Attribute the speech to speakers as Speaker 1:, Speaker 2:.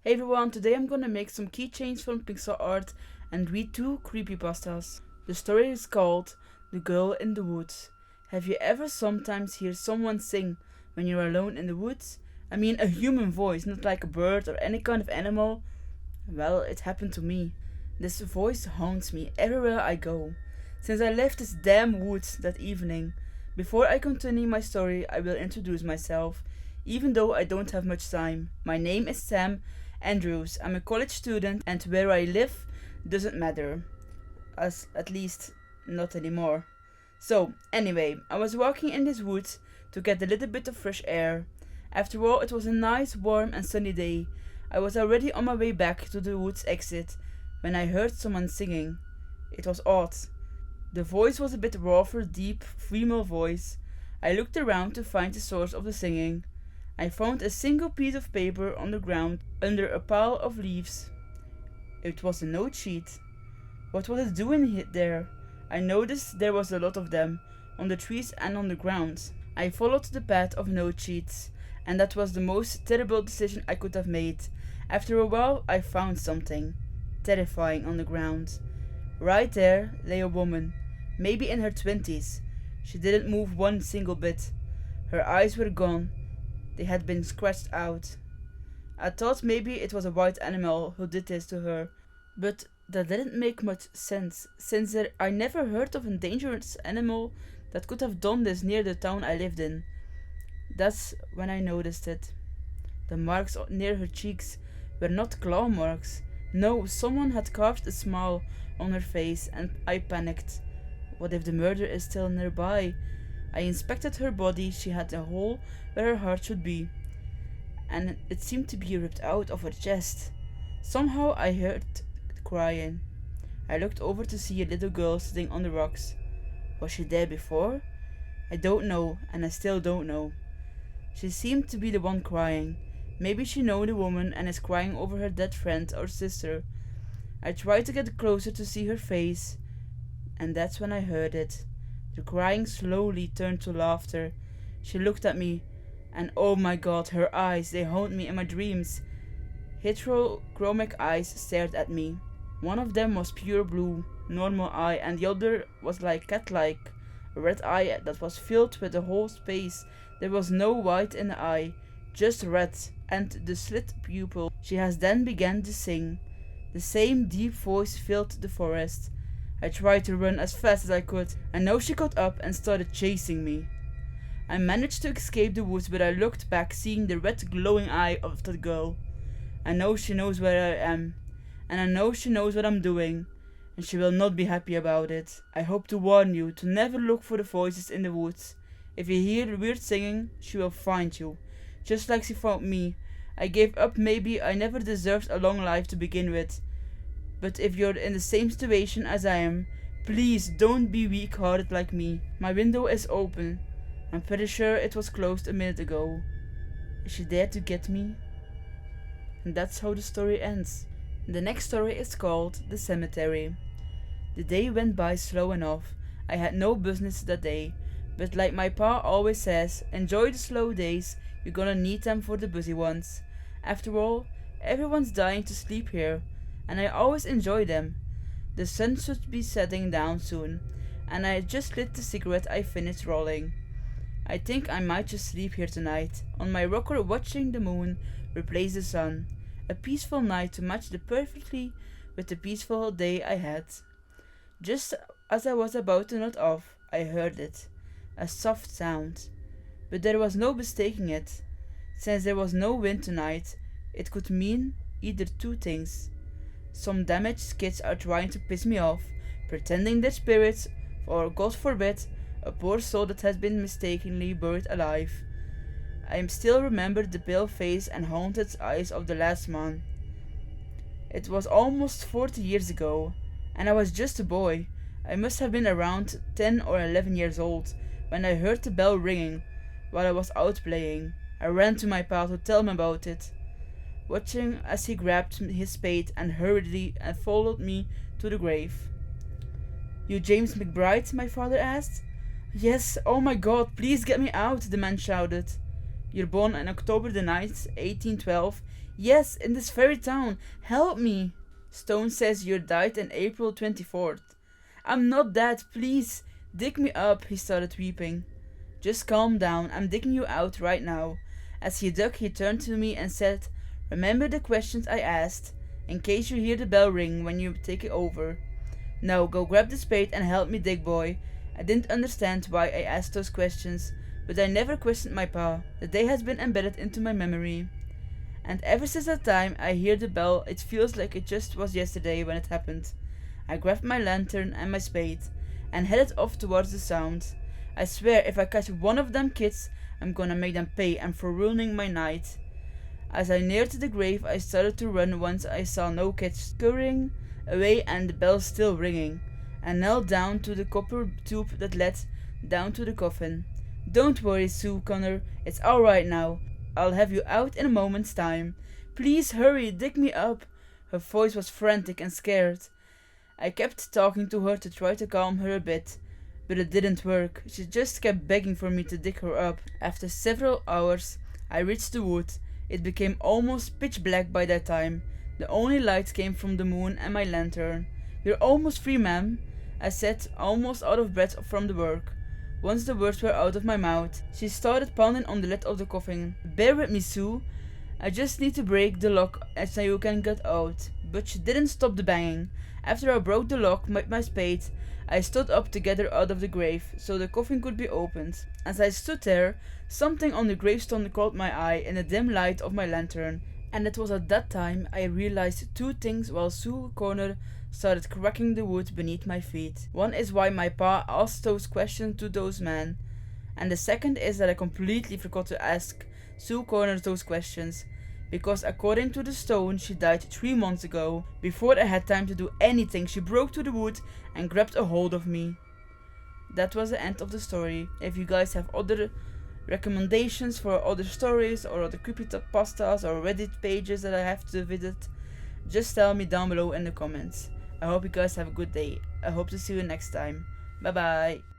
Speaker 1: Hey everyone, today I'm gonna make some keychains from pixel art and read two creepypastas. The story is called The Girl in the Woods. Have you ever sometimes hear someone sing when you're alone in the woods? I mean a human voice, not like a bird or any kind of animal. Well, it happened to me. This voice haunts me everywhere I go. Since I left this damn woods that evening. Before I continue my story, I will introduce myself, even though I don't have much time. My name is Sam Andrews. I'm a college student, and where I live doesn't matter. At least, not anymore. So, anyway, I was walking in this woods to get a little bit of fresh air. After all, it was a nice, warm, and sunny day. I was already on my way back to the woods exit when I heard someone singing. It was odd. The voice was a bit rougher, deep, female voice. I looked around to find the source of the singing. I found a single piece of paper on the ground under a pile of leaves. It was a note sheet. What was it doing there? I noticed there was a lot of them, on the trees and on the ground. I followed the path of note sheets, and that was the most terrible decision I could have made. After a while, I found something terrifying on the ground. Right there lay a woman, maybe in her 20s. She didn't move one single bit. Her eyes were gone. They had been scratched out. I thought maybe it was a wild animal who did this to her, but that didn't make much sense, since I never heard of a dangerous animal that could have done this near the town I lived in. That's when I noticed it. The marks near her cheeks were not claw marks. No, someone had carved a smile on her face, and I panicked. What if the murderer is still nearby? I inspected her body. She had a hole where her heart should be, and it seemed to be ripped out of her chest. Somehow I heard crying. I looked over to see a little girl sitting on the rocks. Was she there before? I don't know, and I still don't know. She seemed to be the one crying. Maybe she knows the woman and is crying over her dead friend or sister. I tried to get closer to see her face, and that's when I heard it. The crying slowly turned to laughter. She looked at me, and oh my god, her eyes, they haunt me in my dreams. Heterochromic eyes stared at me. One of them was pure blue, normal eye, and the other was like cat-like, a red eye that was filled with the whole space. There was no white in the eye, just red, and the slit pupil. She has then began to sing. The same deep voice filled the forest. I tried to run as fast as I could, and now she got up and started chasing me. I managed to escape the woods, but I looked back, seeing the red glowing eye of the girl. I know she knows where I am, and I know she knows what I'm doing, and she will not be happy about it. I hope to warn you to never look for the voices in the woods. If you hear weird singing, she will find you, just like she found me. I gave up. Maybe I never deserved a long life to begin with. But if you're in the same situation as I am, please don't be weak-hearted like me. My window is open. I'm pretty sure it was closed a minute ago. Is she there to get me? And that's how the story ends. The next story is called The Cemetery. The day went by slow enough. I had no business that day. But like my pa always says, enjoy the slow days. You're gonna need them for the busy ones. After all, everyone's dying to sleep here, and I always enjoy them. The sun should be setting down soon, and I just lit the cigarette I finished rolling. I think I might just sleep here tonight, on my rocker watching the moon replace the sun. A peaceful night to match perfectly with the peaceful day I had. Just as I was about to nod off, I heard it. A soft sound. But there was no mistaking it. Since there was no wind tonight, it could mean either two things. Some damaged kids are trying to piss me off, pretending they're spirits, or God forbid, a poor soul that has been mistakenly buried alive. I still remember the pale face and haunted eyes of the last man. It was almost 40 years ago, and I was just a boy. I must have been around 10 or 11 years old when I heard the bell ringing while I was out playing. I ran to my pal to tell him about it, watching as he grabbed his spade and hurriedly followed me to the grave. You James McBride? My father asked. Yes, oh my god, please get me out, the man shouted. You're born on October the 9th, 1812. Yes, in this very town. Help me. Stone says you died on April 24th. I'm not dead, please. Dig me up, he started weeping. Just calm down, I'm digging you out right now. As he dug, he turned to me and said, remember the questions I asked, in case you hear the bell ring when you take it over. Now go grab the spade and help me dig, boy. I didn't understand why I asked those questions, but I never questioned my pa. The day has been embedded into my memory. And ever since that time I hear the bell, it feels like it just was yesterday when it happened. I grabbed my lantern and my spade, and headed off towards the sound. I swear if I catch one of them kids, I'm gonna make them pay and for ruining my night. As I neared the grave, I started to run once I saw no kids scurrying away and the bell still ringing. I knelt down to the copper tube that led down to the coffin. Don't worry, Sue Connor, it's alright now. I'll have you out in a moment's time. Please hurry, dig me up. Her voice was frantic and scared. I kept talking to her to try to calm her a bit, but it didn't work. She just kept begging for me to dig her up. After several hours, I reached the wood. It became almost pitch black by that time. The only light came from the moon and my lantern. You're almost free, ma'am, I said, almost out of breath from the work. Once the words were out of my mouth, she started pounding on the lid of the coffin. Bear with me, Sue. I just need to break the lock so you can get out. But she didn't stop the banging. After I broke the lock with my spade, I stood up to get her out of the grave, so the coffin could be opened. As I stood there, something on the gravestone caught my eye in the dim light of my lantern, and it was at that time I realized two things while Sue Corner started cracking the wood beneath my feet. One is why my pa asked those questions to those men, and the second is that I completely forgot to ask Sue Corner those questions, because according to the stone she died 3 months ago. Before I had time to do anything, she broke to the wood and grabbed a hold of me. That was the end of the story. If you guys have other recommendations for other stories or other creepypastas or Reddit pages that I have to visit, just tell me down below in the comments. I hope you guys have a good day. I hope to see you next time. Bye bye.